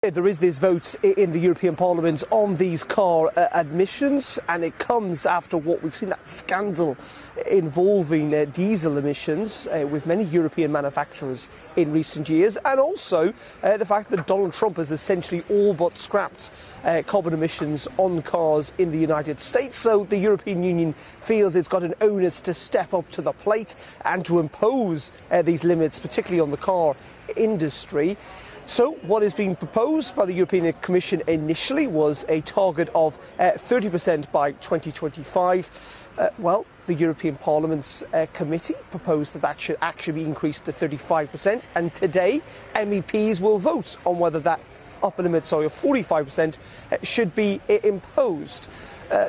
There is this vote in the European Parliament on these car emissions, and it comes after what we've seen, that scandal involving diesel emissions with many European manufacturers in recent years, and also the fact that Donald Trump has essentially all but scrapped carbon emissions on cars in the United States. So the European Union feels it's got an onus to step up to the plate and to impose these limits, particularly on the car industry. So what is being proposed by the European Commission initially was a target of 30% by 2025. The European Parliament's committee proposed that should actually be increased to 35%, and today MEPs will vote on whether that upper limit, of 45% should be imposed.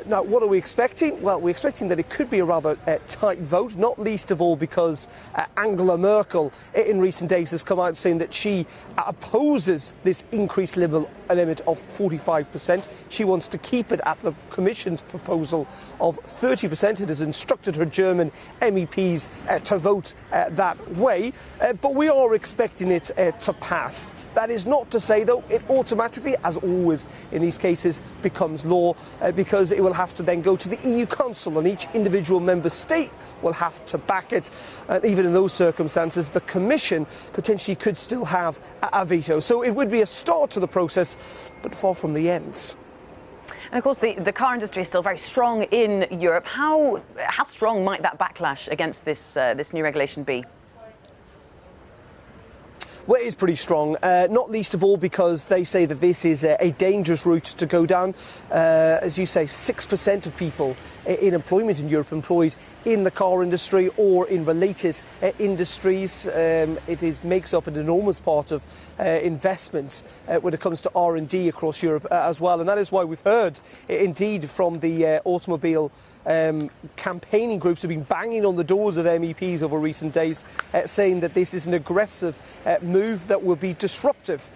Now, what are we expecting? Well, we're expecting that it could be a rather tight vote, not least of all because Angela Merkel in recent days has come out saying that she opposes this increased limit of 45%. She wants to keep it at the Commission's proposal of 30%. It has instructed her German MEPs to vote that way, but we are expecting it to pass. That is not to say, though, it automatically, as always in these cases, becomes law, because it will have to then go to the EU Council, and each individual member state will have to back it. And even in those circumstances, the Commission potentially could still have a veto. So it would be a start to the process, but far from the ends. And of course, the car industry is still very strong in Europe. How strong might that backlash against this new regulation be? Well, it is pretty strong, not least of all because they say that this is a dangerous route to go down. As you say, 6% of people in employment in Europe employed in the car industry or in related industries. It makes up an enormous part of investments when it comes to R&D across Europe as well. And that is why we've heard, indeed, from the automobile campaigning groups who've been banging on the doors of MEPs over recent days, saying that this is an aggressive move that will be disruptive,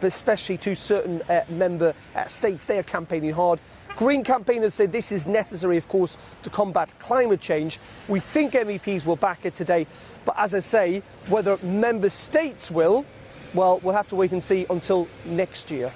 especially to certain member states. They are campaigning hard. Green campaigners say this is necessary, of course, to combat climate change. We think MEPs will back it today, but as I say, whether member states will, well, we'll have to wait and see until next year.